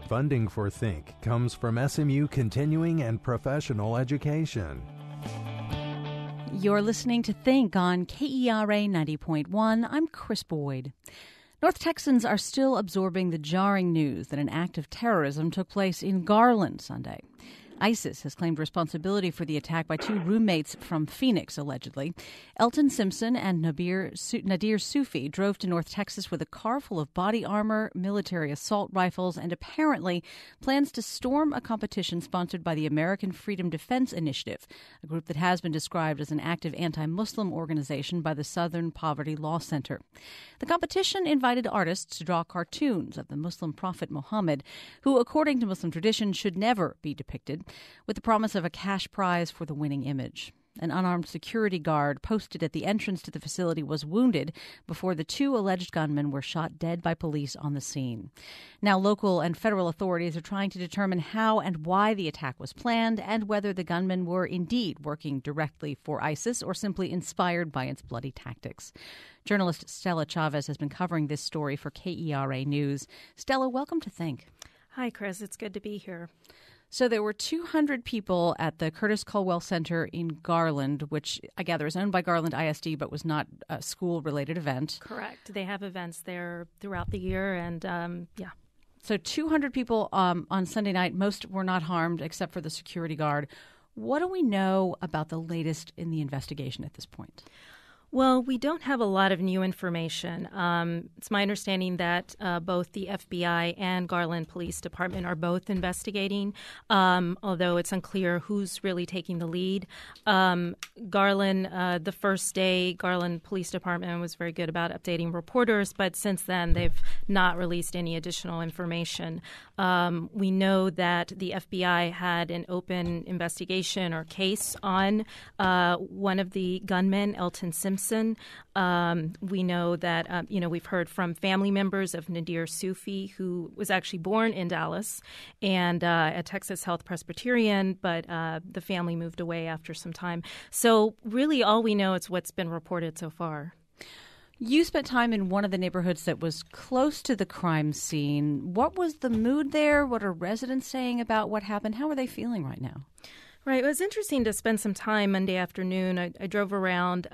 Funding for Think comes from SMU Continuing and Professional Education. You're listening to Think on KERA 90.1. I'm Chris Boyd. North Texans are still absorbing the jarring news that an act of terrorism took place in Garland Sunday. ISIS has claimed responsibility for the attack by two roommates from Phoenix, allegedly. Elton Simpson and Nadir Sufi drove to North Texas with a car full of body armor, military assault rifles, and apparently plans to storm a competition sponsored by the American Freedom Defense Initiative, a group that has been described as an active anti-Muslim organization by the Southern Poverty Law Center. The competition invited artists to draw cartoons of the Muslim prophet Muhammad, who, according to Muslim tradition, should never be depicted, with the promise of a cash prize for the winning image. An unarmed security guard posted at the entrance to the facility was wounded before the two alleged gunmen were shot dead by police on the scene. Now, local and federal authorities are trying to determine how and why the attack was planned and whether the gunmen were indeed working directly for ISIS or simply inspired by its bloody tactics. Journalist Stella Chavez has been covering this story for KERA News. Stella, welcome to Think. Hi, Chris. It's good to be here. So there were 200 people at the Curtis Culwell Center in Garland, which I gather is owned by Garland ISD, but was not a school-related event. Correct. They have events there throughout the year, and So 200 people on Sunday night. Most were not harmed except for the security guard. What do we know about the latest in the investigation at this point? Well, we don't have a lot of new information. It's my understanding that both the FBI and Garland Police Department are both investigating, although it's unclear who's really taking the lead. Garland, the first day, Garland Police Department was very good about updating reporters, but since then they've not released any additional information. We know that the FBI had an open investigation or case on one of the gunmen, Elton Simpson. We know that, we've heard from family members of Nadir Sufi, who was actually born in Dallas and a Texas Health Presbyterian, but the family moved away after some time. So really all we know is what's been reported so far. You spent time in one of the neighborhoods that was close to the crime scene. What was the mood there? What are residents saying about what happened? How are they feeling right now? Right. It was interesting to spend some time Monday afternoon. I drove around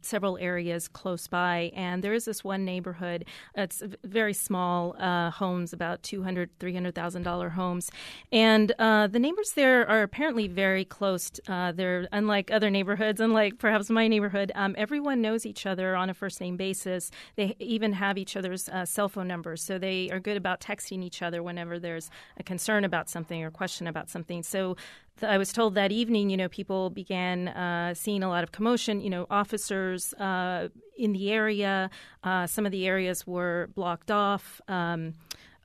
several areas close by, and there is this one neighborhood. It's very small homes, about $200,000, $300,000 homes. And the neighbors there are apparently very close. They're unlike other neighborhoods, unlike perhaps my neighborhood. Everyone knows each other on a first-name basis. They even have each other's cell phone numbers, so they are good about texting each other whenever there's a concern about something or question about something. So I was told that evening, people began seeing a lot of commotion, officers in the area. Some of the areas were blocked off. One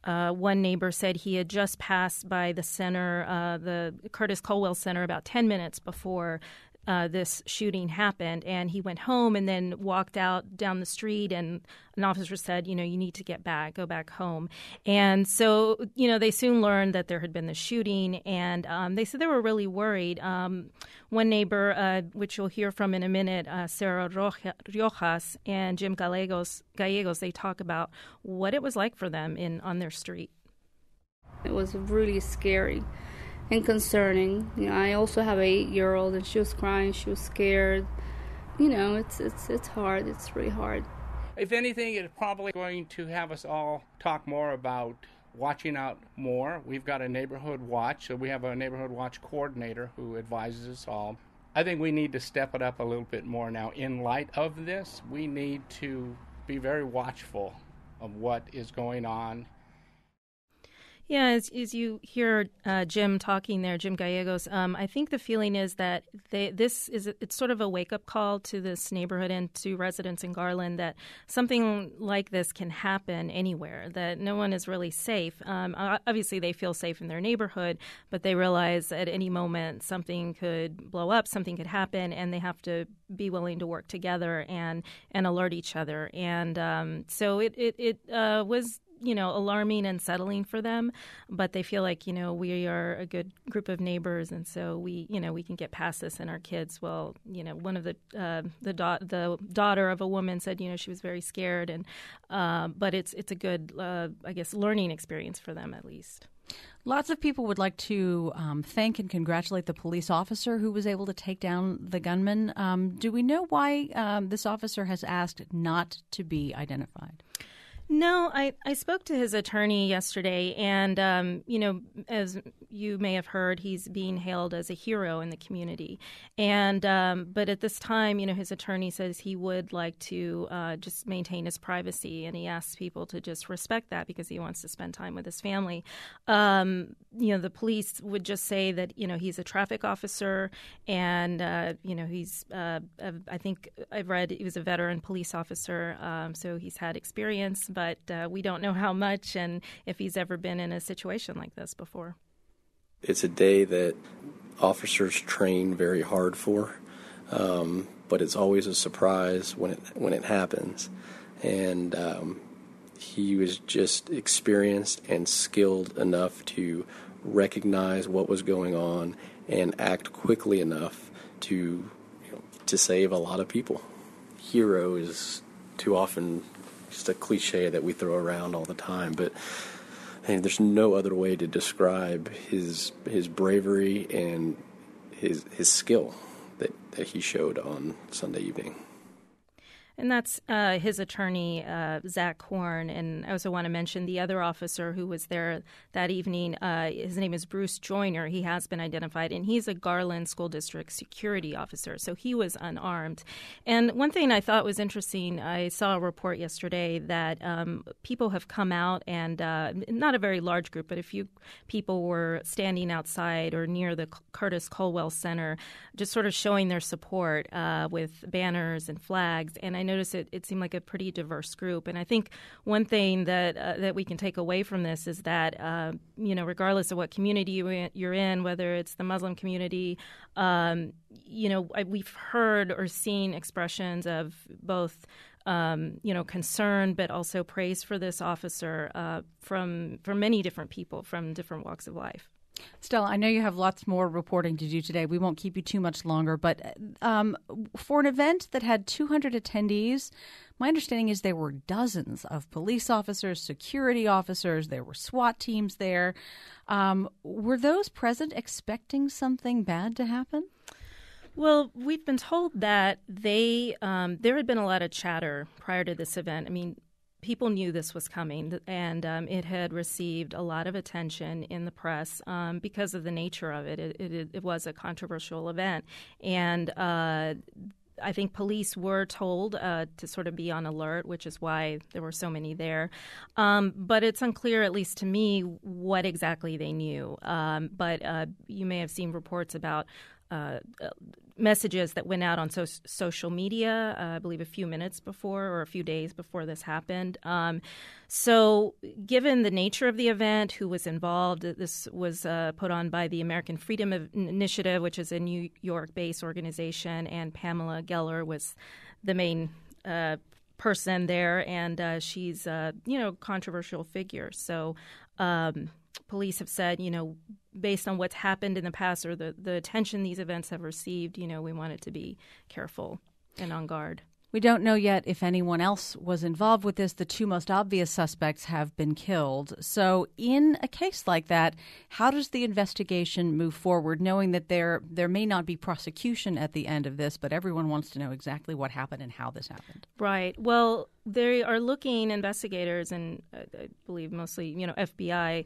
neighbor said he had just passed by the center, the Curtis Culwell Center, about 10 minutes before this shooting happened, and he went home and then walked out down the street, and an officer said, you need to go back home. And so, they soon learned that there had been the shooting, and they said they were really worried. One neighbor, which you'll hear from in a minute, Sarah Riojas and Jim Gallegos, they talk about what it was like for them on their street. It was really scary and concerning. I also have an 8-year-old, and she was crying. She was scared. It's hard. It's really hard. If anything, it's probably going to have us all talk more about watching out more. We've got a neighborhood watch, so we have a neighborhood watch coordinator who advises us all. I think we need to step it up a little bit more now. In light of this, we need to be very watchful of what is going on. Yeah, as you hear Jim talking there, Jim Gallegos, I think the feeling is that it's sort of a wake-up call to this neighborhood and to residents in Garland that something like this can happen anywhere, that no one is really safe. Obviously, they feel safe in their neighborhood, but they realize at any moment something could blow up, something could happen, and they have to be willing to work together and alert each other. And so it was alarming and settling for them, but they feel like, we are a good group of neighbors, and so we can get past this. And our kids, one of the daughter of a woman said, she was very scared, and but it's a good, learning experience for them at least. Lots of people would like to thank and congratulate the police officer who was able to take down the gunman. Do we know why this officer has asked not to be identified? No, I spoke to his attorney yesterday, and, as you may have heard, he's being hailed as a hero in the community. And but at this time, his attorney says he would like to just maintain his privacy, and he asks people to just respect that because he wants to spend time with his family. The police would just say that, he's a traffic officer, and, he's, I think I've read he was a veteran police officer, so he's had experience. But we don't know how much and if he's ever been in a situation like this before. It's a day that officers train very hard for, but it's always a surprise when it happens. And he was just experienced and skilled enough to recognize what was going on and act quickly enough to save a lot of people. Hero is too often just a cliche that we throw around all the time, but there's no other way to describe his bravery and his skill that he showed on Sunday evening. And that's his attorney, Zach Horn. And I also want to mention the other officer who was there that evening. His name is Bruce Joyner. He has been identified, and he's a Garland School District security officer. So he was unarmed. And one thing I thought was interesting, I saw a report yesterday that people have come out and not a very large group, but a few people were standing outside or near the Curtis Colwell Center, just sort of showing their support with banners and flags. And I noticed it seemed like a pretty diverse group. And I think one thing that we can take away from this is that, regardless of what community you're in, whether it's the Muslim community, we've heard or seen expressions of both concern, but also praise for this officer from many different people from different walks of life. Stella, I know you have lots more reporting to do today. We won't keep you too much longer, but for an event that had 200 attendees, my understanding is there were dozens of police officers, security officers, there were SWAT teams there. Were those present expecting something bad to happen? Well, we've been told that there had been a lot of chatter prior to this event. I mean, people knew this was coming, and it had received a lot of attention in the press because of the nature of it. It was a controversial event, and I think police were told to sort of be on alert, which is why there were so many there. But it's unclear, at least to me, what exactly they knew. But you may have seen reports about messages that went out on social media, I believe a few minutes before or a few days before this happened. So given the nature of the event, who was involved, this was put on by the American Freedom Initiative, which is a New York-based organization, and Pamela Geller was the main person there, and she's a controversial figure. So police have said, based on what's happened in the past or the attention these events have received, we wanted to be careful and on guard. We don't know yet if anyone else was involved with this. The two most obvious suspects have been killed. So in a case like that, how does the investigation move forward, knowing that there may not be prosecution at the end of this, but everyone wants to know exactly what happened and how this happened? Right. Well, they are looking, investigators, and I believe mostly, FBI,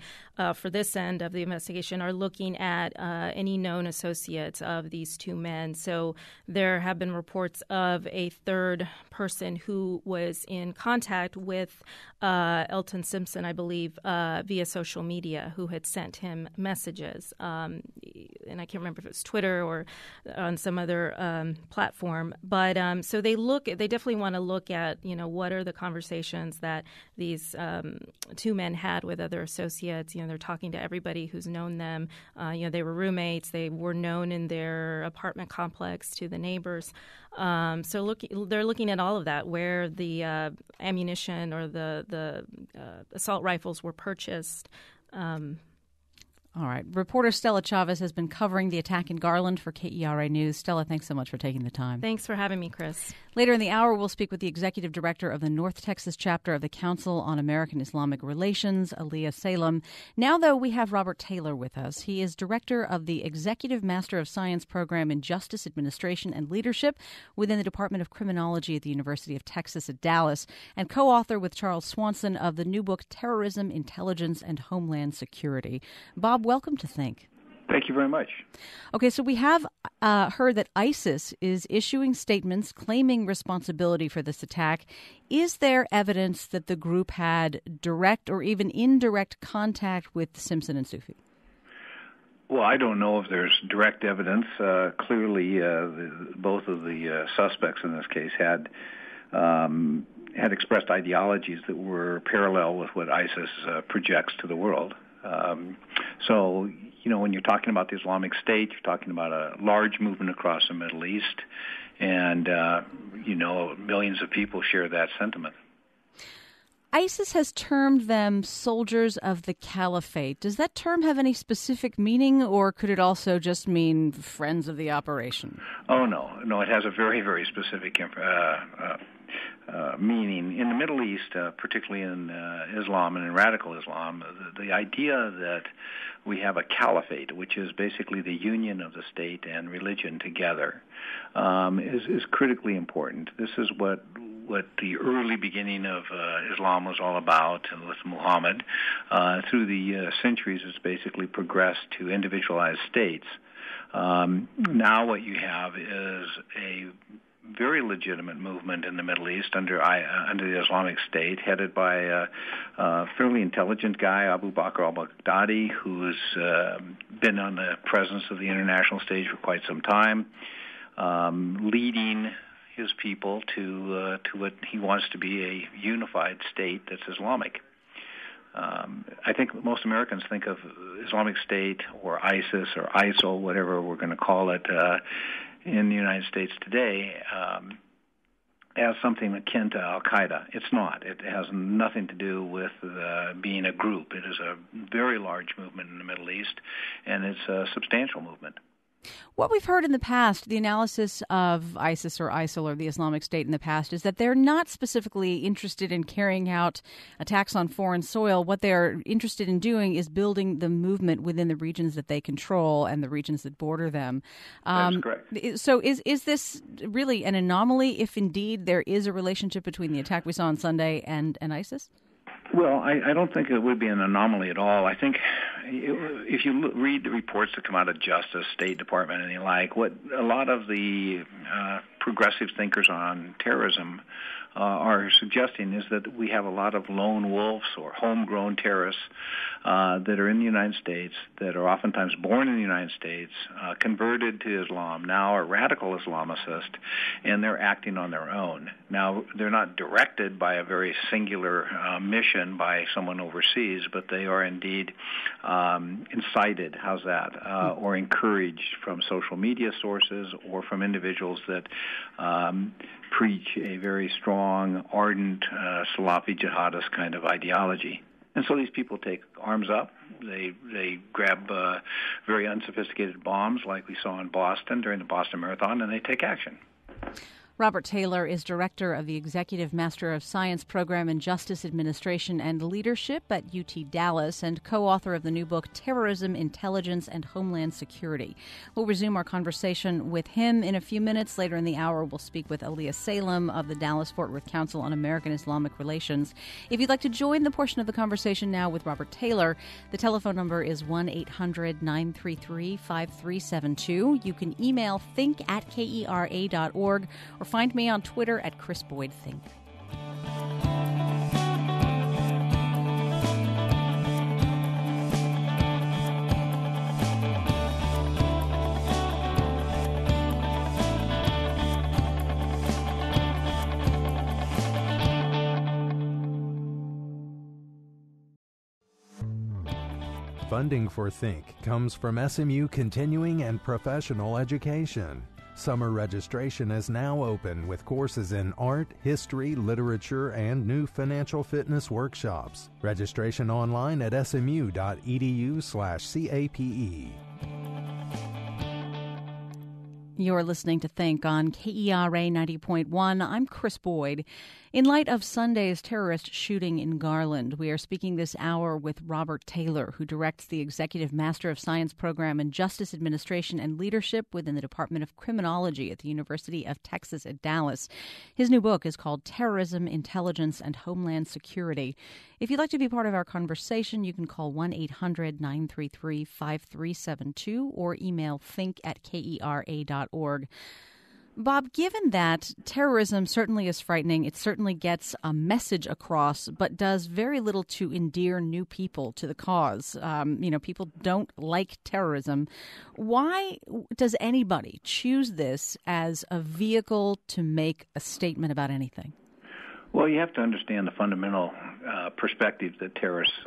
for this end of the investigation, are looking at any known associates of these two men. So there have been reports of a third person who was in contact with Elton Simpson, I believe, via social media, who had sent him messages. And I can't remember if it was Twitter or on some other platform. But so they definitely want to look at, what are the conversations that these two men had with other associates. They're talking to everybody who's known them. They were roommates. They were known in their apartment complex to the neighbors. So they're looking at all of that, where the ammunition or the assault rifles were purchased. All right. Reporter Stella Chavez has been covering the attack in Garland for KERA News. Stella, thanks so much for taking the time. Thanks for having me, Chris. Later in the hour, we'll speak with the executive director of the North Texas chapter of the Council on American Islamic Relations, Aliyah Salem. Now, though, we have Robert Taylor with us. He is director of the Executive Master of Science program in Justice Administration and Leadership within the Department of Criminology at the University of Texas at Dallas, and co-author with Charles Swanson of the new book, Terrorism, Intelligence, and Homeland Security. Bob, welcome to Think. Thank you very much. Okay, so we have heard that ISIS is issuing statements claiming responsibility for this attack. Is there evidence that the group had direct or even indirect contact with Simpson and Sufi? Well, I don't know if there's direct evidence. Clearly, both of the suspects in this case had expressed ideologies that were parallel with what ISIS projects to the world. So, when you're talking about the Islamic State, you're talking about a large movement across the Middle East, and, millions of people share that sentiment. ISIS has termed them soldiers of the caliphate. Does that term have any specific meaning, or could it also just mean friends of the operation? Oh, no. No, it has a very, very specific meaning. In the Middle East, particularly in Islam and in radical Islam, the idea that we have a caliphate, which is basically the union of the state and religion together, is critically important. This is what the early beginning of Islam was all about with Muhammad. Through the centuries, it's basically progressed to individualized states. Now what you have is a very legitimate movement in the Middle East under the Islamic State, headed by a fairly intelligent guy, Abu Bakr al-Baghdadi, who's been on the presence of the international stage for quite some time, leading his people to what he wants to be a unified state that's Islamic. I think most Americans think of Islamic State or ISIS or ISIL, whatever we're going to call it, in the United States today, as something akin to Al-Qaeda. It's not. It has nothing to do with being a group. It is a very large movement in the Middle East, and it's a substantial movement. What we've heard in the past, the analysis of ISIS or ISIL or the Islamic State in the past, is that they're not specifically interested in carrying out attacks on foreign soil. What they're interested in doing is building the movement within the regions that they control and the regions that border them. That's correct. So is this really an anomaly if indeed there is a relationship between the attack we saw on Sunday and ISIS? Well, I don't think it would be an anomaly at all. I think if you read the reports that come out of Justice, State Department, and the like, what a lot of the progressive thinkers on terrorism are suggesting is that we have a lot of lone wolves or homegrown terrorists that are in the United States, that are oftentimes born in the United States, converted to Islam, now are radical Islamicists, and they're acting on their own. Now, they're not directed by a very singular mission by someone overseas, but they are indeed incited, how's that, or encouraged from social media sources or from individuals that preach a very strong, ardent, Salafi jihadist kind of ideology. And so these people take arms up. They grab very unsophisticated bombs like we saw in Boston during the Boston Marathon, and they take action. Robert Taylor is director of the Executive Master of Science program in Justice Administration and Leadership at UT Dallas and co-author of the new book, Terrorism, Intelligence, and Homeland Security. We'll resume our conversation with him in a few minutes. Later in the hour, we'll speak with Aliyah Salem of the Dallas-Fort Worth Council on American Islamic Relations. If you'd like to join the portion of the conversation now with Robert Taylor, the telephone number is 1-800-933-5372. You can email think@kera.org or find me on Twitter at Chris Boyd Think. Funding for Think comes from SMU Continuing and Professional Education. Summer registration is now open with courses in art, history, literature, and new financial fitness workshops. Registration online at smu.edu/CAPE. You're listening to Think on KERA 90.1. I'm Chris Boyd. In light of Sunday's terrorist shooting in Garland, we are speaking this hour with Robert Taylor, who directs the Executive Master of Science program in Justice Administration and Leadership within the Department of Criminology at the University of Texas at Dallas. His new book is called Terrorism, Intelligence, and Homeland Security. If you'd like to be part of our conversation, you can call 1-800-933-5372 or email think@kera.org. Bob, given that terrorism certainly is frightening, it certainly gets a message across, but does very little to endear new people to the cause. People don't like terrorism. Why does anybody choose this as a vehicle to make a statement about anything? Well, you have to understand the fundamental perspective that terrorists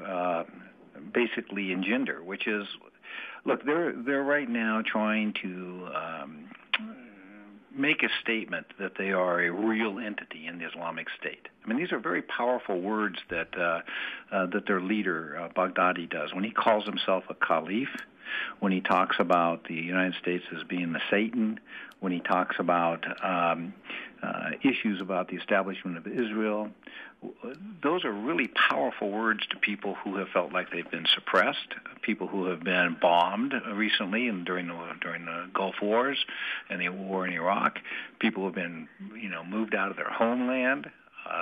basically engender, which is, look, they're right now trying to make a statement that they are a real entity in the Islamic State. I mean, these are very powerful words that their leader, Baghdadi, does. When he calls himself a caliph, when he talks about the United States as being the Satan, when he talks about issues about the establishment of Israel, those are really powerful words to people who have felt like they've been suppressed, people who have been bombed recently and during the Gulf Wars and the war in Iraq, people who have been moved out of their homeland.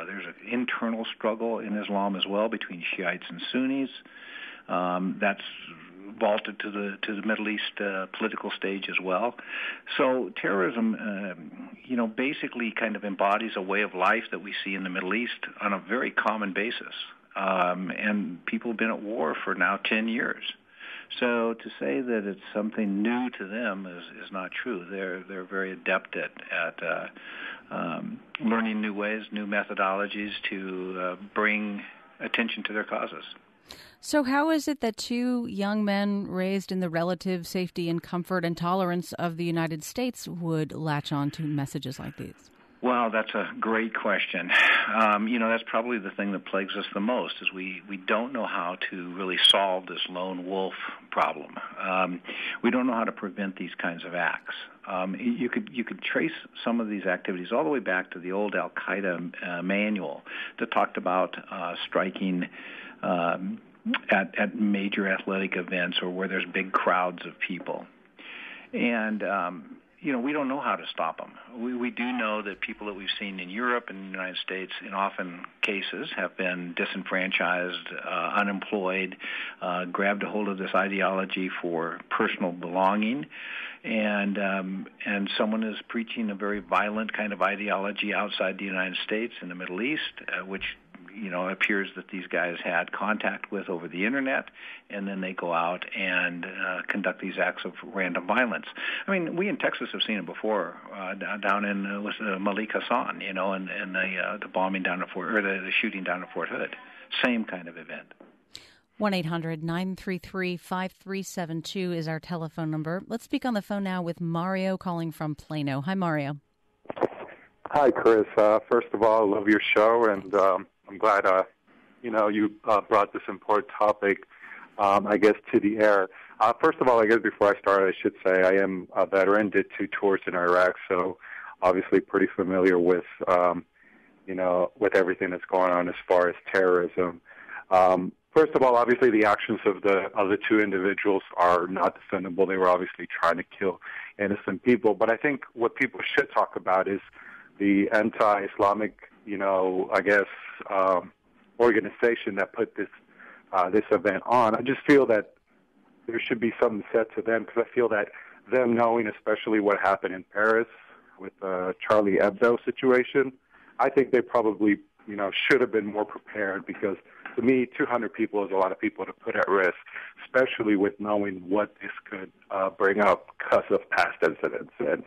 There's an internal struggle in Islam as well between Shiites and Sunnis. That's vaulted to the Middle East political stage as well. So terrorism, basically kind of embodies a way of life that we see in the Middle East on a very common basis. And people have been at war for now 10 years. So to say that it's something new to them is not true. They're very adept at learning new ways, new methodologies to bring attention to their causes. So how is it that two young men raised in the relative safety and comfort and tolerance of the United States would latch on to messages like these? Well, that's a great question. That's probably the thing that plagues us the most is we don't know how to really solve this lone wolf problem. We don't know how to prevent these kinds of acts. You could trace some of these activities all the way back to the old Al-Qaeda manual that talked about striking at major athletic events or where there's big crowds of people. And we don't know how to stop them. We do know that people that we've seen in Europe and the United States in often cases have been disenfranchised, unemployed, grabbed a hold of this ideology for personal belonging, and someone is preaching a very violent kind of ideology outside the United States in the Middle East, which appears that these guys had contact with over the internet, and then they go out and conduct these acts of random violence. I mean, we in Texas have seen it before, down in with Malik Hassan, and the bombing down at the shooting down at Fort Hood. Same kind of event. 1-800-933-5372 is our telephone number. Let's speak on the phone now with Mario calling from Plano. Hi, Mario. Hi, Chris. First of all, I love your show, and I'm glad, you brought this important topic, to the air. First of all, I guess before I start, I should say I am a veteran, did 2 tours in Iraq, so obviously pretty familiar with, with everything that's going on as far as terrorism. First of all, obviously the actions of the 2 individuals are not defendable. They were obviously trying to kill innocent people. But I think what people should talk about is the anti-Islamic, organization that put this event on. I just feel that there should be something said to them because I feel that them knowing especially what happened in Paris with the Charlie Hebdo situation, I think they probably, should have been more prepared because to me, 200 people is a lot of people to put at risk, especially with knowing what this could bring up because of past incidents. And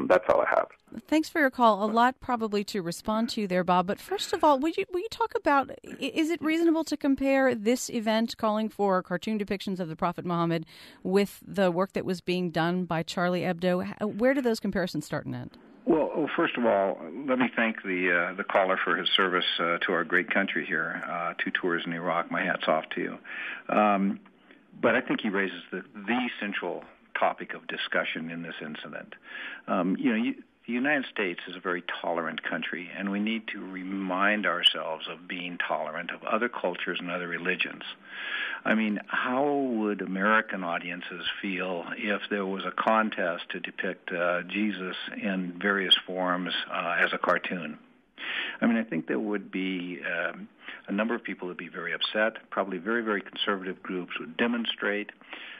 that's all I have. Thanks for your call. A lot probably to respond to there, Bob. But first of all, will you talk about, is it reasonable to compare this event calling for cartoon depictions of the Prophet Muhammad with the work that was being done by Charlie Hebdo? Where do those comparisons start and end? Well, first of all, let me thank the caller for his service to our great country here. 2 tours in Iraq. My hat's off to you. But I think he raises the central topic of discussion in this incident. The United States is a very tolerant country, and we need to remind ourselves of being tolerant of other cultures and other religions. I mean, how would American audiences feel if there was a contest to depict Jesus in various forms as a cartoon? I mean, I think there would be a number of people would be very upset. Probably very, very conservative groups would demonstrate.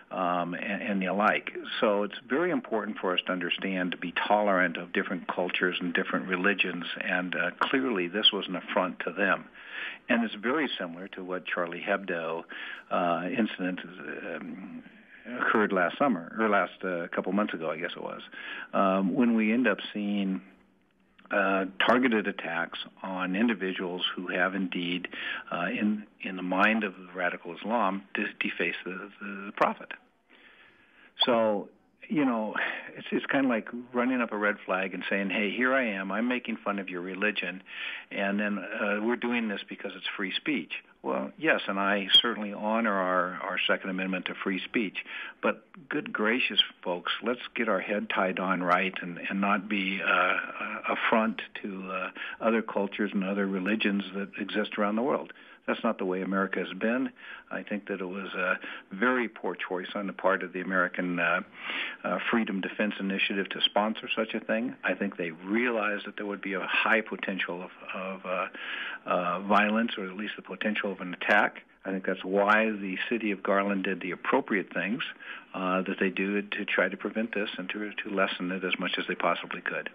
And the like. So it's very important for us to understand, to be tolerant of different cultures and different religions, and clearly this was an affront to them. And it's very similar to what Charlie Hebdo incident occurred last summer, or last couple months ago, I guess it was, when we end up seeing targeted attacks on individuals who have indeed, in the mind of radical Islam, defaced the Prophet. So, it's kind of like running up a red flag and saying, hey, here I am, I'm making fun of your religion, and then we're doing this because it's free speech. Well, yes, and I certainly honor our Second Amendment to free speech, but good gracious, folks, let's get our head tied on right and not be a front to other cultures and other religions that exist around the world. That's not the way America has been. I think that it was a very poor choice on the part of the American Freedom Defense Initiative to sponsor such a thing. I think they realized that there would be a high potential of violence, or at least the potential of an attack. I think that's why the city of Garland did the appropriate things that they do to try to prevent this and to lessen it as much as they possibly could.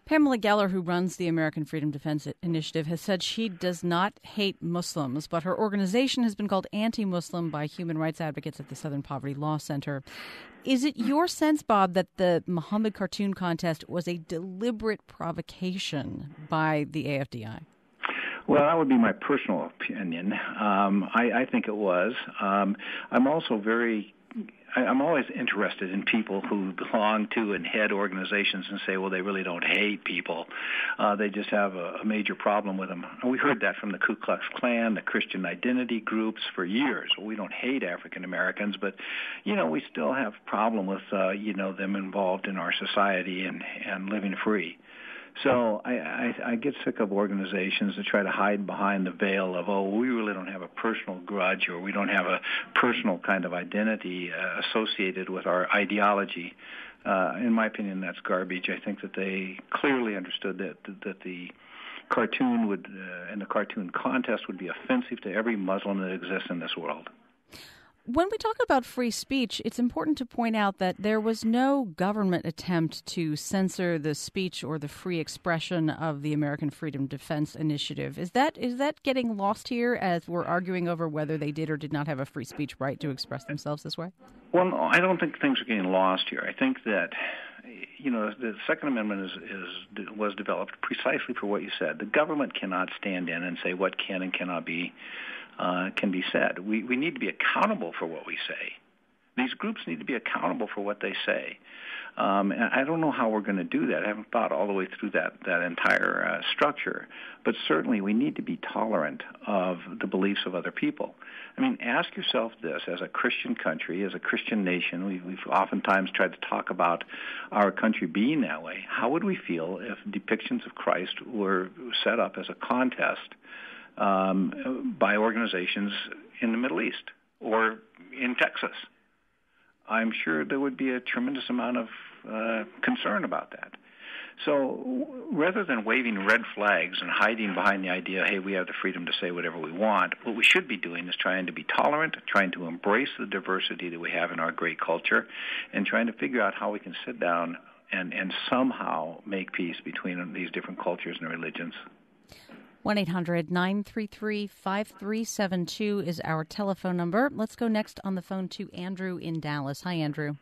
Pamela Geller, who runs the American Freedom Defense Initiative, has said she does not hate Muslims, but her organization has been called anti-Muslim by human rights advocates at the Southern Poverty Law Center. Is it your sense, Bob, that the Muhammad cartoon contest was a deliberate provocation by the AFDI? Well, that would be my personal opinion. I think it was. I'm always interested in people who belong to and head organizations and say, well, they really don't hate people. They just have a major problem with them. And we heard that from the Ku Klux Klan, the Christian identity groups for years. Well, we don't hate African Americans, but, we still have a problem with, them involved in our society and living free. So I get sick of organizations that try to hide behind the veil of, we really don't have a personal grudge, or we don't have a personal kind of identity associated with our ideology. In my opinion, that's garbage. I think that they clearly understood that the cartoon would and the cartoon contest would be offensive to every Muslim that exists in this world. When we talk about free speech, it's important to point out that there was no government attempt to censor the speech or the free expression of the American Freedom Defense Initiative. Is that getting lost here as we're arguing over whether they did or did not have a free speech right to express themselves this way? Well, no, I don't think things are getting lost here. I think that the Second Amendment was developed precisely for what you said. The government cannot stand in and say what can and cannot be can be said. We need to be accountable for what we say. These groups need to be accountable for what they say. And I don't know how we're going to do that. I haven't thought all the way through that entire structure. But certainly we need to be tolerant of the beliefs of other people. I mean, ask yourself this, as a Christian country, as a Christian nation, we've oftentimes tried to talk about our country being that way. How would we feel if depictions of Christ were set up as a contest by organizations in the Middle East or in Texas? I'm sure there would be a tremendous amount of concern about that. So rather than waving red flags and hiding behind the idea, hey, we have the freedom to say whatever we want, what we should be doing is trying to be tolerant, trying to embrace the diversity that we have in our great culture, and trying to figure out how we can sit down and somehow make peace between these different cultures and religions. 1-800-933-5372 is our telephone number. Let's go next on the phone to Andrew in Dallas. Hi, Andrew.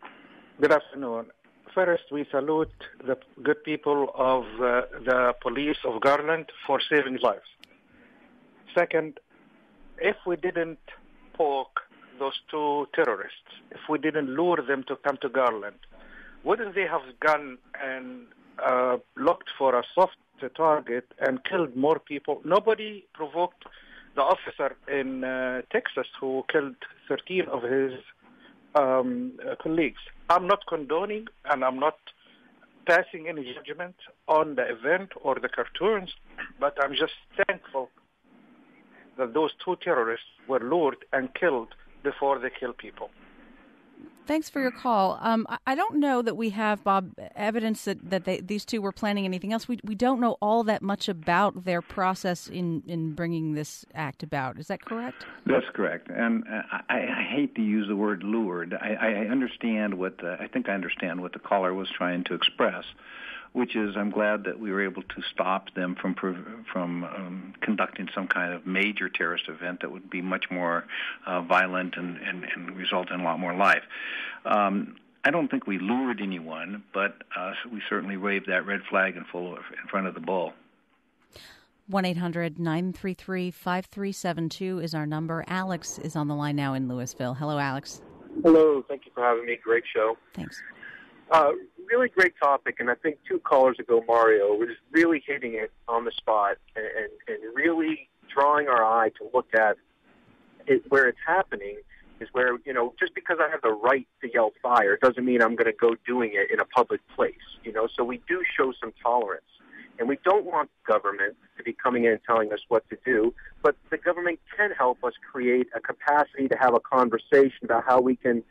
Good afternoon. first, we salute the good people of the police of Garland for saving lives. Second, if we didn't poke those two terrorists, if we didn't lure them to come to Garland, wouldn't they have gone and looked for a soft target and killed more people? Nobody provoked the officer in Texas who killed 13 of his colleagues. I'm not condoning and I'm not passing any judgment on the event or the cartoons, but I'm just thankful that those two terrorists were lured and killed before they kill people. Thanks for your call. I don't know that we have, Bob, evidence that these two were planning anything else. We don't know all that much about their process in bringing this act about. Is that correct? That's correct. And I hate to use the word lured. I understand I think I understand what the caller was trying to express, which is I'm glad that we were able to stop them from conducting some kind of major terrorist event that would be much more violent and result in a lot more life. I don't think we lured anyone, but we certainly waved that red flag in front of the bull. 1-800-933-5372 is our number. Alex is on the line now in Louisville. Hello, Alex. Hello. Thank you for having me. Great show. Thanks. Really great topic, and I think 2 callers ago, Mario, was really hitting it on the spot and really drawing our eye to look at it where it's happening is where, just because I have the right to yell fire doesn't mean I'm going to go doing it in a public place, so we do show some tolerance. And we don't want government to be coming in and telling us what to do, but the government can help us create a capacity to have a conversation about how we can,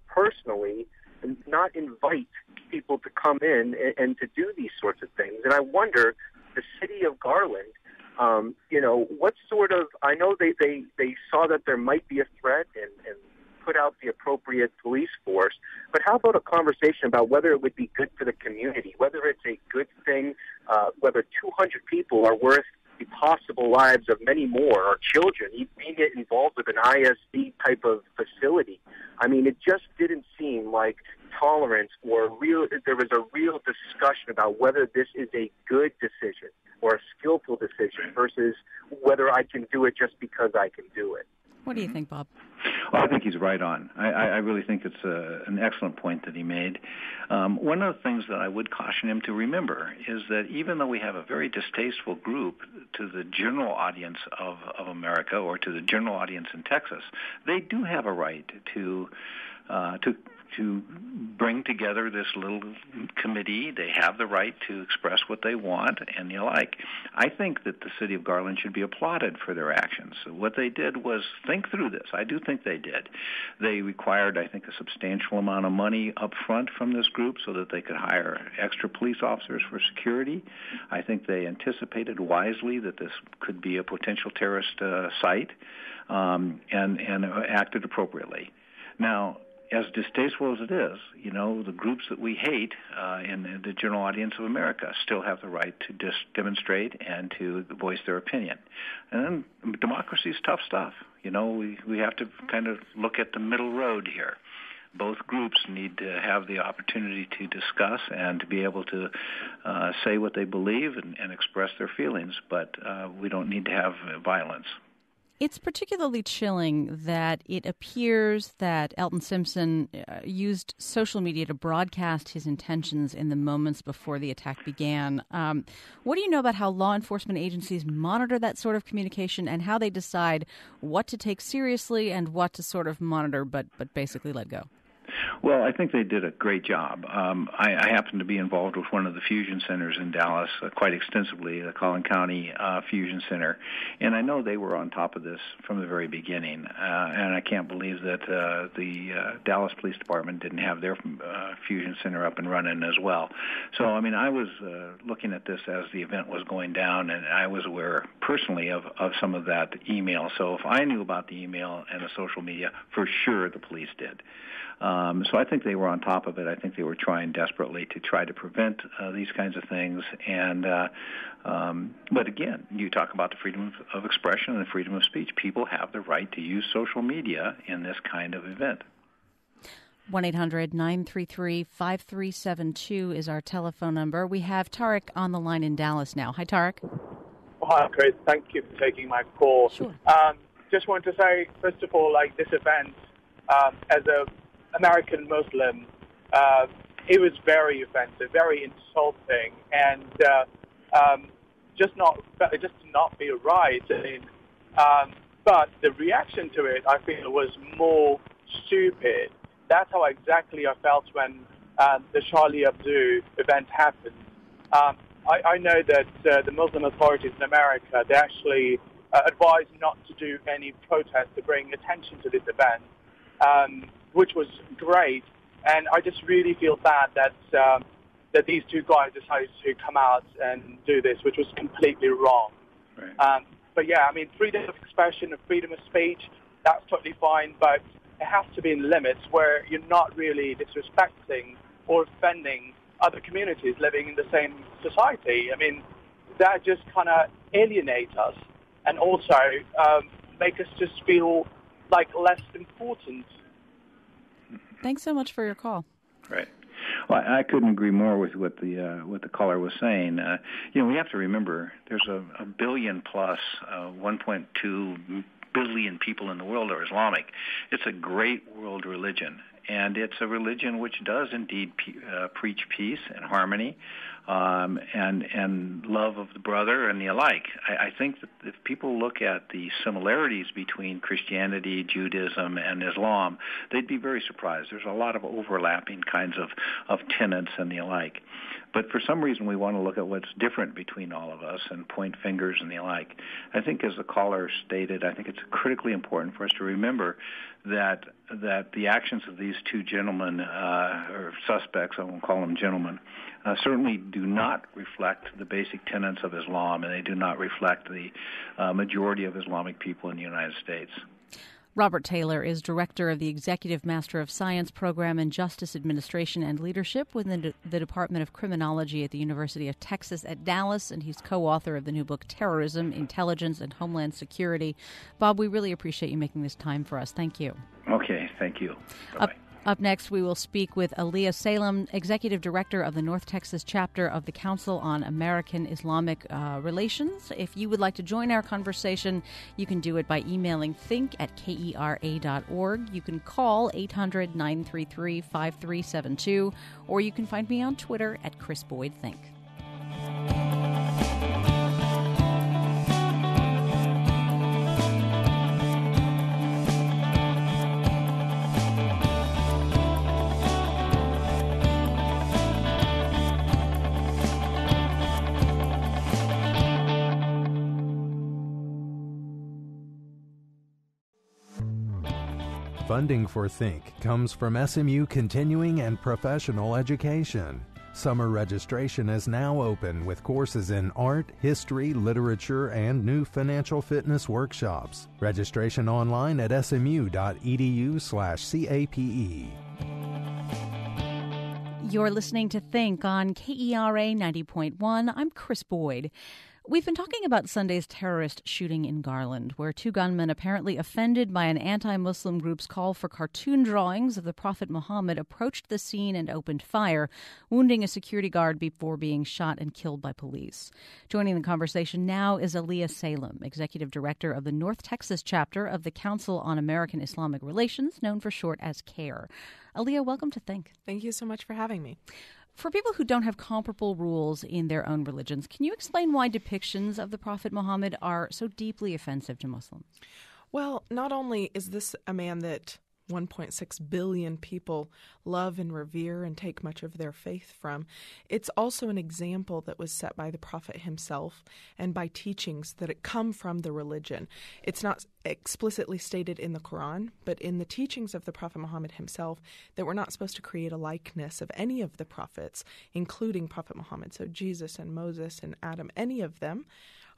personally not invite people to come in and to do these sorts of things. And I wonder, the city of Garland, what sort of, I know they saw that there might be a threat and put out the appropriate police force, but how about a conversation about whether it would be good for the community, whether it's a good thing, whether 200 people are worth the possible lives of many more, or children, being involved with an ISD type of facility. I mean, it just didn't seem like tolerance or there was a real discussion about whether this is a good decision or a skillful decision versus whether I can do it just because I can do it. What do you think, Bob? Well, I think he's right on. I really think it's an excellent point that he made. One of the things that I would caution him to remember is that even though we have a very distasteful group to the general audience of America or to the general audience in Texas, they do have a right to bring together this little committee. They have the right to express what they want and the like. I think that the city of Garland should be applauded for their actions. So what they did was think through this. I do think they did. They required, I think, a substantial amount of money up front from this group so that they could hire extra police officers for security. I think they anticipated wisely that this could be a potential terrorist site and acted appropriately. Now, as distasteful as it is, the groups that we hate in the general audience of America still have the right to demonstrate and to voice their opinion. And then democracy is tough stuff. We have to kind of look at the middle road here. Both groups need to have the opportunity to discuss and to be able to say what they believe and express their feelings, but we don't need to have violence. It's particularly chilling that it appears that Elton Simpson used social media to broadcast his intentions in the moments before the attack began. What do you know about how law enforcement agencies monitor that sort of communication and how they decide what to take seriously and what to sort of monitor but basically let go? Well, I think they did a great job. I happen to be involved with one of the fusion centers in Dallas quite extensively, the Collin County Fusion Center, and I know they were on top of this from the very beginning, and I can't believe that the Dallas Police Department didn't have their fusion center up and running as well. So, I mean, I was looking at this as the event was going down, and I was aware personally of some of that email. So if I knew about the email and the social media, for sure the police did. So I think they were on top of it. I think they were trying desperately to try to prevent these kinds of things. And but again, you talk about the freedom of expression and the freedom of speech. People have the right to use social media in this kind of event. 1-800-933-5372 is our telephone number. We have Tarek on the line in Dallas now. Hi, Tarek. Hi, Chris. Thank you for taking my call. Sure. Just want to say, first of all, this event, as an American Muslim, it was very offensive, very insulting, and just did not feel right. But the reaction to it, I feel, was more stupid. That's how exactly I felt when the Charlie Hebdo event happened. I know that the Muslim authorities in America, they actually advised not to do any protest to bring attention to this event, which was great. And I just really feel bad that these two guys decided to come out and do this, which was completely wrong. Right. But yeah, I mean, freedom of expression and freedom of speech, that's totally fine, but it has to be in limits where you're not really disrespecting or offending other communities living in the same society. I mean, that just kind of alienates us and also make us just feel like less important. Thanks so much for your call. Right. Well, I couldn't agree more with what the caller was saying. We have to remember there's a billion plus, 1.2 billion people in the world are Islamic. It's a great world religion, and it's a religion which does indeed preach peace and harmony, and love of the brother and the alike. I think that if people look at the similarities between Christianity, Judaism, and Islam, they'd be very surprised. There's a lot of overlapping kinds of tenets and the alike. But for some reason, we want to look at what's different between all of us and point fingers and the alike. I think, as the caller stated, I think it's critically important for us to remember that the actions of these two gentlemen, or suspects, I won't call them gentlemen, certainly do not reflect the basic tenets of Islam, and they do not reflect the majority of Islamic people in the United States. Robert Taylor is director of the Executive Master of Science Program in Justice Administration and Leadership within the Department of Criminology at the University of Texas at Dallas, and he's co-author of the new book, Terrorism, Intelligence, and Homeland Security. Bob, we really appreciate you making this time for us. Thank you. Okay, thank you. Bye-bye. Up next, we will speak with Aliyah Salem, Executive Director of the North Texas chapter of the Council on American Islamic Relations. If you would like to join our conversation, you can do it by emailing think@kera.org. You can call 800-933-5372, or you can find me on Twitter at Chris Boyd Think. Funding for Think comes from SMU Continuing and Professional Education. Summer registration is now open with courses in art, history, literature, and new financial fitness workshops. Registration online at smu.edu/CAPE. You're listening to Think on KERA 90.1. I'm Chris Boyd. We've been talking about Sunday's terrorist shooting in Garland, where two gunmen apparently offended by an anti-Muslim group's call for cartoon drawings of the Prophet Muhammad approached the scene and opened fire, wounding a security guard before being shot and killed by police. Joining the conversation now is Aliyah Salem, Executive Director of the North Texas chapter of the Council on American Islamic Relations, known for short as CAIR. Aliyah, welcome to Think. Thank you so much for having me. For people who don't have comparable rules in their own religions, can you explain why depictions of the Prophet Muhammad are so deeply offensive to Muslims? Well, not only is this a man that 1.6 billion people love and revere and take much of their faith from, it's also an example that was set by the Prophet himself and by teachings that come from the religion. It's not explicitly stated in the Quran, but in the teachings of the Prophet Muhammad himself, that we're not supposed to create a likeness of any of the prophets, including Prophet Muhammad. So Jesus and Moses and Adam, any of them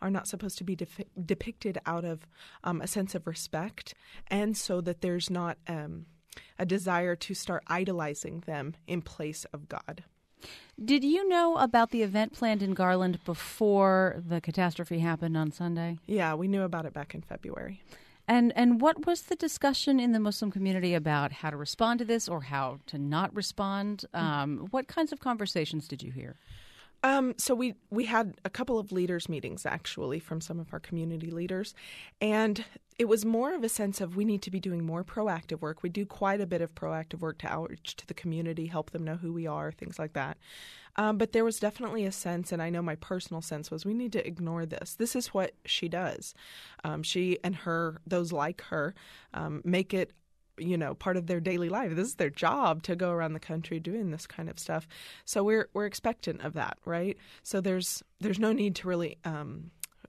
are not supposed to be depicted out of a sense of respect, and so that there's not a desire to start idolizing them in place of God. Did you know about the event planned in Garland before the catastrophe happened on Sunday? Yeah, we knew about it back in February. And what was the discussion in the Muslim community about how to respond to this or how to not respond? What kinds of conversations did you hear? So we had a couple of leaders meetings, actually, from some of our community leaders. And it was more of a sense of we need to be doing more proactive work. We do quite a bit of proactive work to outreach to the community, help them know who we are, things like that. But there was definitely a sense, and I know my personal sense was, we need to ignore this. This is what she does. She and those like her, make it part of their daily life. This is their job to go around the country doing this kind of stuff. So we're expectant of that, right? So there's no need to really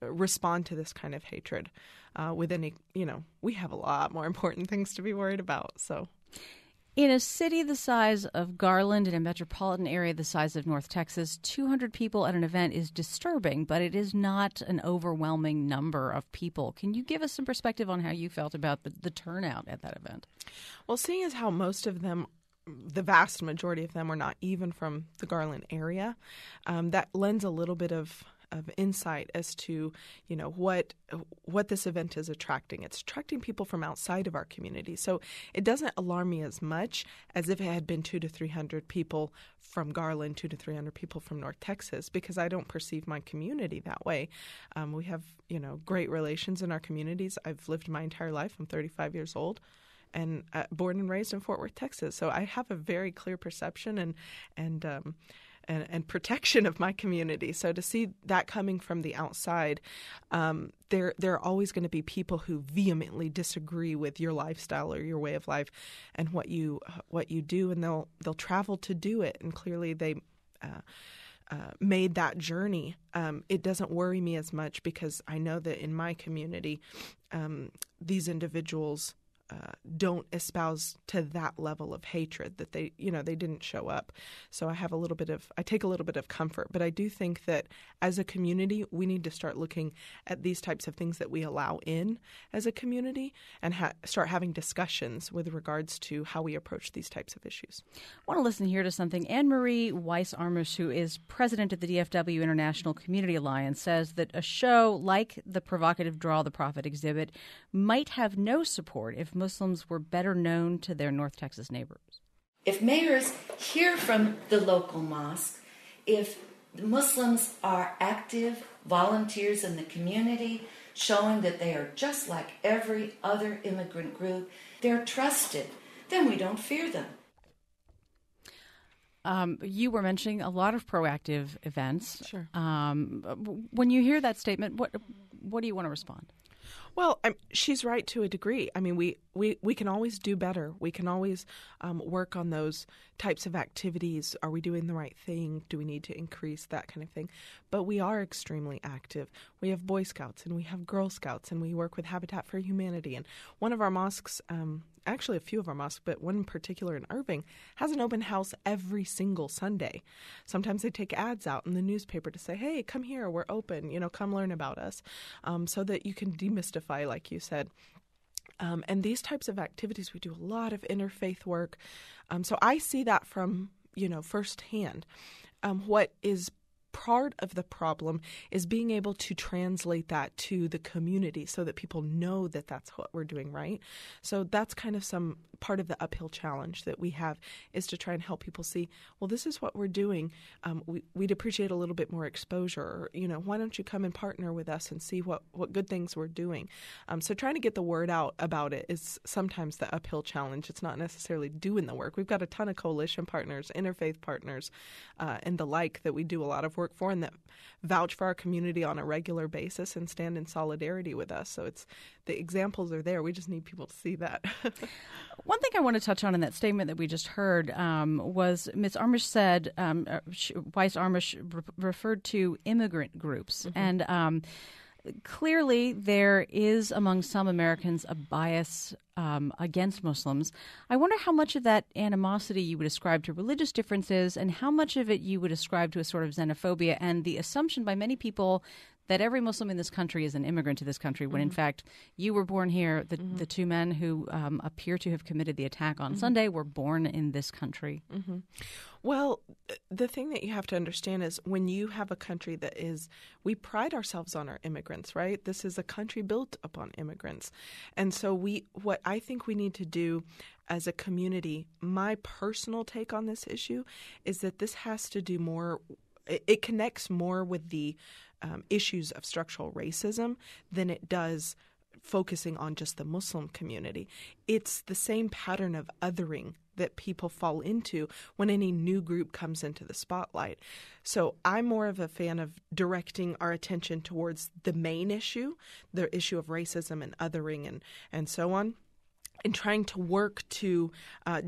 respond to this kind of hatred with any, we have a lot more important things to be worried about. So in a city the size of Garland, in a metropolitan area the size of North Texas, 200 people at an event is disturbing, but it is not an overwhelming number of people. Can you give us some perspective on how you felt about the turnout at that event? Well, seeing as how most of them, the vast majority of them, were not even from the Garland area, that lends a little bit of insight as to what this event is attracting. It's attracting people from outside of our community. So it doesn't alarm me as much as if it had been 200 to 300 people from Garland, 200 to 300 people from North Texas, because I don't perceive my community that way. We have great relations in our communities. I've lived my entire life. I'm 35 years old. And born and raised in Fort Worth, Texas. So I have a very clear perception and protection of my community. So to see that coming from the outside, there are always going to be people who vehemently disagree with your lifestyle or your way of life and what you do, and they'll travel to do it. And clearly they made that journey. It doesn't worry me as much because I know that in my community, these individuals don't espouse to that level of hatred, that they didn't show up. So I take a little bit of comfort, but I do think that as a community, we need to start looking at these types of things that we allow in as a community and start having discussions with regards to how we approach these types of issues. I want to listen here to something. Anne-Marie Weiss-Armish, who is president of the DFW International Community Alliance, says that a show like the provocative Draw the Prophet exhibit might have no support if Muslims were better known to their North Texas neighbors. If mayors hear from the local mosque, if Muslims are active volunteers in the community, showing that they are just like every other immigrant group, they're trusted, then we don't fear them. You were mentioning a lot of proactive events. Sure. When you hear that statement, what do you want to respond? Well, she's right to a degree. I mean, we can always do better. We can always work on those types of activities. Are we doing the right thing? Do we need to increase that kind of thing? But we are extremely active. We have Boy Scouts and we have Girl Scouts and we work with Habitat for Humanity. And one of our mosques, actually a few of our mosques, but one in particular in Irving, has an open house every single Sunday. Sometimes they take ads out in the newspaper to say, hey, come here, we're open, come learn about us, so that you can demystify, like you said. And these types of activities, we do a lot of interfaith work. So I see that from, firsthand. What is part of the problem is being able to translate that to the community so that people know that that's what we're doing, right? So that's kind of some part of the uphill challenge that we have, is to try and help people see, well, this is what we're doing. We'd appreciate a little bit more exposure. Or, why don't you come and partner with us and see what good things we're doing? So trying to get the word out about it is sometimes the uphill challenge. It's not necessarily doing the work. We've got a ton of coalition partners, interfaith partners, and the like that we do a lot of work for and that vouch for our community on a regular basis and stand in solidarity with us. So the examples are there. We just need people to see that. One thing I want to touch on in that statement that we just heard was Ms. Armish said, Weiss-Armish referred to immigrant groups. Mm-hmm. And clearly there is among some Americans a bias against Muslims. I wonder how much of that animosity you would ascribe to religious differences and how much of it you would ascribe to a sort of xenophobia and the assumption by many people that every Muslim in this country is an immigrant to this country, when in fact you were born here. The two men who appear to have committed the attack on Sunday were born in this country. Well, the thing that you have to understand is when you have a country that is, we pride ourselves on our immigrants, right? This is a country built upon immigrants. And so what I think we need to do as a community, my personal take on this issue is that this has to do more, it connects more with the issues of structural racism than it does focusing on just the Muslim community. It's the same pattern of othering that people fall into when any new group comes into the spotlight. So I'm more of a fan of directing our attention towards the main issue, the issue of racism and othering and so on, and trying to work to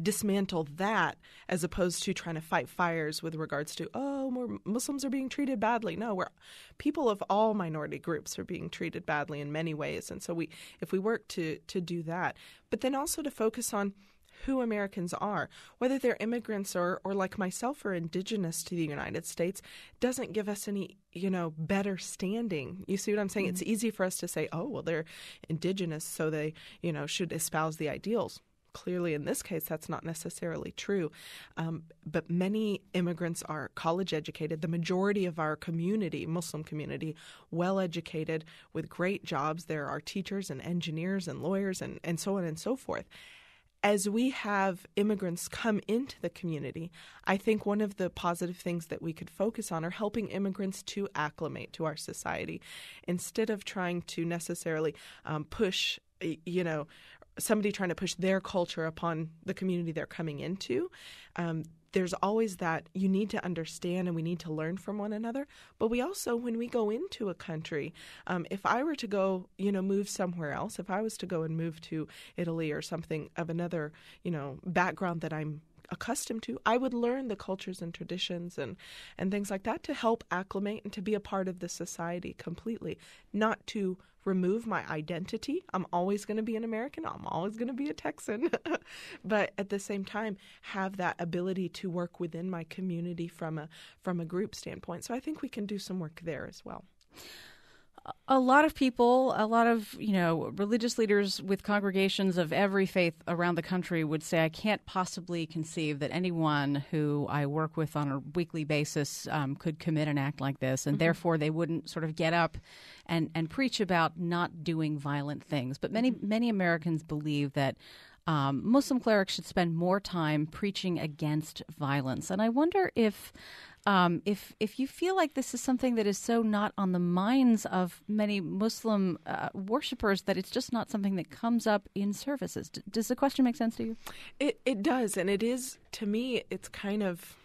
dismantle that as opposed to trying to fight fires with regards to, more Muslims are being treated badly. No, people of all minority groups are being treated badly in many ways. And so if we work to do that, but then also to focus on who Americans are, whether they're immigrants or like myself or indigenous to the United States, doesn't give us any, better standing. You see what I'm saying? It's easy for us to say, they're indigenous, so they, should espouse the ideals. Clearly, in this case, that's not necessarily true. But many immigrants are college educated. The majority of our community, Muslim community, well educated with great jobs. There are teachers and engineers and lawyers and so on and so forth. As we have immigrants come into the community, I think one of the positive things that we could focus on are helping immigrants to acclimate to our society instead of trying to necessarily push, somebody trying to push their culture upon the community they're coming into. There's always that you need to understand and we need to learn from one another. But we also, when we go into a country, if I were to go, move somewhere else, if I was to go and move to Italy or something of another, background that I'm accustomed to, I would learn the cultures and traditions and things like that to help acclimate and to be a part of the society completely, not to remove my identity. I'm always going to be an American. I'm always going to be a Texan. But at the same time, have that ability to work within my community from a group standpoint. So I think we can do some work there as well. A lot of people, religious leaders with congregations of every faith around the country would say, I can't possibly conceive that anyone who I work with on a weekly basis could commit an act like this, and therefore they wouldn't sort of get up and preach about not doing violent things. But many Americans believe that Muslim clerics should spend more time preaching against violence. And I wonder if you feel like this is something that is so not on the minds of many Muslim worshipers that it's just not something that comes up in services. Does the question make sense to you? It does, and it is, to me, it's kind of...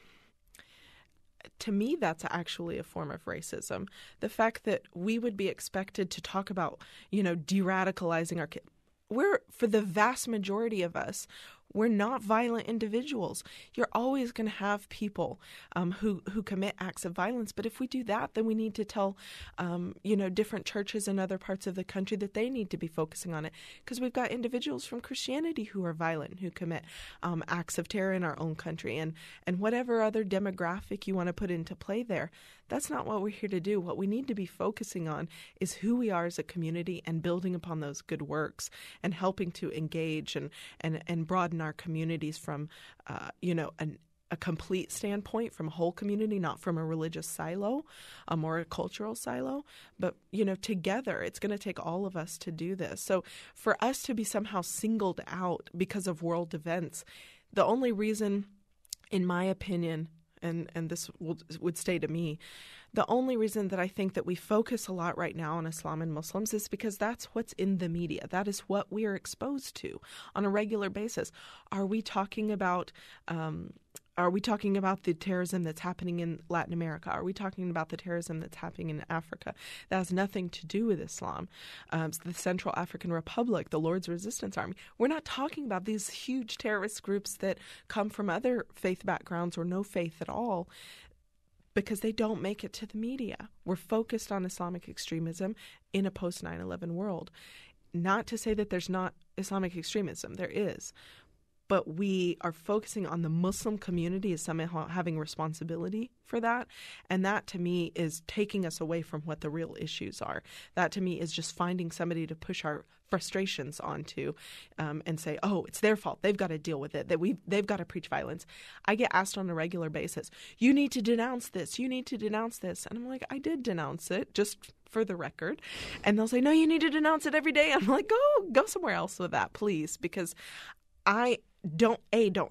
To me, that's actually a form of racism. The fact that we would be expected to talk about, de-radicalizing our kids. For the vast majority of us, we're not violent individuals. You're always going to have people who commit acts of violence. But if we do that, then we need to tell, different churches in other parts of the country that they need to be focusing on it. Because we've got individuals from Christianity who are violent, who commit acts of terror in our own country. And whatever other demographic you want to put into play there, that's not what we're here to do. What we need to be focusing on is who we are as a community and building upon those good works and helping to engage and broaden our communities from, a complete standpoint, from a whole community, not from a religious silo or a cultural silo. But, together, it's going to take all of us to do this. So for us to be somehow singled out because of world events, the only reason, in my opinion, and this would stay to me, the only reason that I think that we focus a lot right now on Islam and Muslims is because that's what's in the media. That is what we are exposed to on a regular basis. Are we talking about the terrorism that's happening in Latin America? Are we talking about the terrorism that's happening in Africa? That has nothing to do with Islam. The Central African Republic, the Lord's Resistance Army. We're not talking about these huge terrorist groups that come from other faith backgrounds or no faith at all, because they don't make it to the media. We're focused on Islamic extremism in a post 9/11 world. Not to say that there's not Islamic extremism. There is. but we are focusing on the Muslim community as somehow having responsibility for that. And that, to me, is taking us away from what the real issues are. That, to me, is just finding somebody to push our frustrations onto and say, oh, it's their fault. They've got to deal with it. They've got to preach violence. I get asked on a regular basis, you need to denounce this. You need to denounce this. And I'm like, I did denounce it, just for the record. And they'll say, no, you need to denounce it every day. I'm like, go somewhere else with that, please, because I don't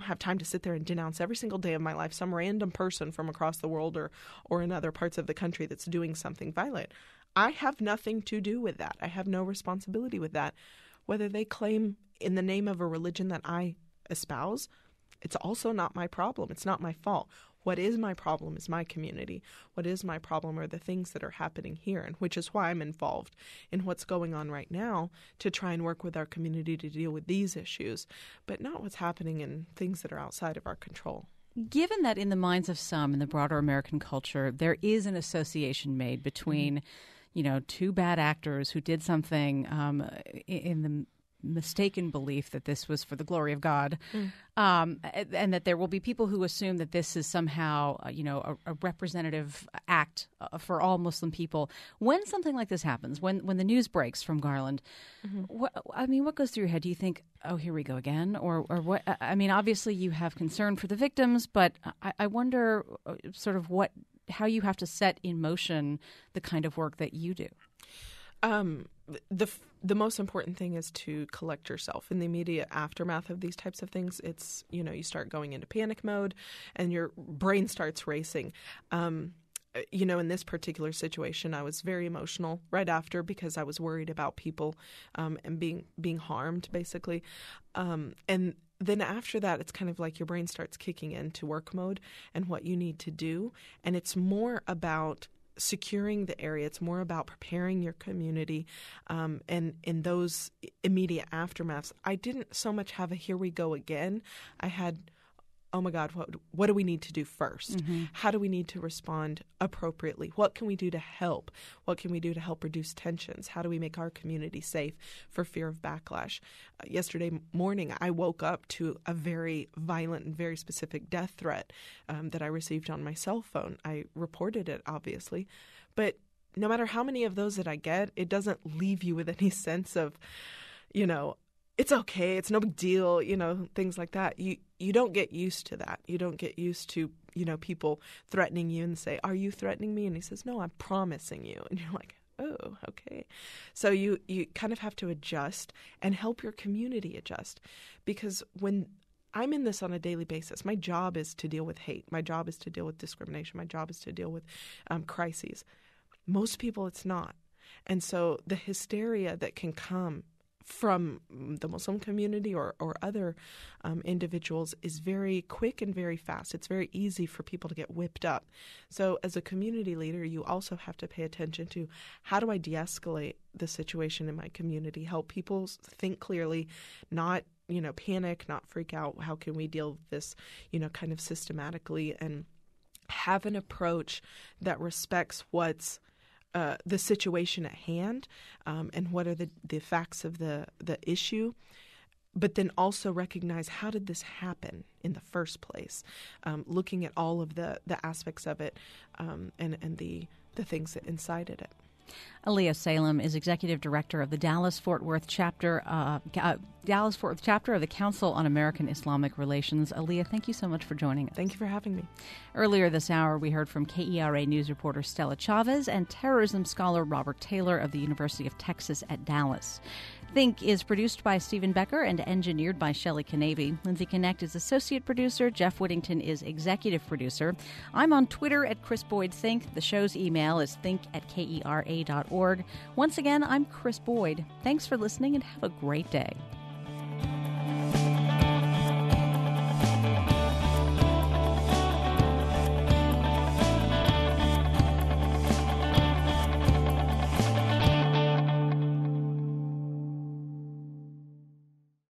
have time to sit there and denounce every single day of my life some random person from across the world or in other parts of the country that's doing something violent. I have nothing to do with that. I have no responsibility with that. Whether they claim in the name of a religion that I espouse, it's also not my problem. It's not my fault. What is my problem is my community. What is my problem are the things that are happening here, and which is why I'm involved in what's going on right now to try and work with our community to deal with these issues, but not what's happening in things that are outside of our control. Given that in the minds of some in the broader American culture, there is an association made between, two bad actors who did something in the mistaken belief that this was for the glory of God, and that there will be people who assume that this is somehow, a representative act for all Muslim people. When something like this happens, when the news breaks from Garland, what goes through your head? Do you think, oh, here we go again? Or what? I mean, obviously you have concern for the victims, but I wonder sort of how you have to set in motion the kind of work that you do. The most important thing is to collect yourself. In the immediate aftermath of these types of things, it's, you start going into panic mode and your brain starts racing. In this particular situation, I was very emotional right after because I was worried about people and being harmed, basically. And then after that, it's kind of like your brain starts kicking into work mode and what you need to do. And it's more about securing the area. It's more about preparing your community. And in those immediate aftermaths, I didn't so much have a here we go again. I had, oh my God, what do we need to do first? How do we need to respond appropriately? What can we do to help? What can we do to help reduce tensions? How do we make our community safe for fear of backlash? Yesterday morning, I woke up to a very violent and very specific death threat that I received on my cell phone. I reported it, obviously, but no matter how many of those that I get, it doesn't leave you with any sense of, it's okay, it's no big deal, things like that. You don't get used to that. You don't get used to, people threatening you and say, are you threatening me? And he says, no, I'm promising you. And you're like, oh, okay. So you kind of have to adjust and help your community adjust. Because when I'm in this on a daily basis, my job is to deal with hate. My job is to deal with discrimination. My job is to deal with crises. Most people, it's not. And so the hysteria that can come from the Muslim community or other individuals is very quick and very fast. It's very easy for people to get whipped up. So as a community leader, you also have to pay attention to how do I de-escalate the situation in my community, help people think clearly, not panic, not freak out. How can we deal with this, kind of systematically and have an approach that respects what's the situation at hand and what are the facts of the issue, but then also recognize how did this happen in the first place, looking at all of the aspects of it and the things that incited it. Aliyah Salem is Executive Director of the Dallas-Fort Worth chapter of the Council on American Islamic Relations. Aliyah, thank you so much for joining us. Thank you for having me. Earlier this hour, we heard from KERA News reporter Stella Chavez and terrorism scholar Robert Taylor of the University of Texas at Dallas. Think is produced by Stephen Becker and engineered by Shelley Canavy. Lindsay Connect is associate producer. Jeff Whittington is executive producer. I'm on Twitter at Chris Boyd Think. The show's email is think@kera.org. Once again, I'm Chris Boyd. Thanks for listening and have a great day.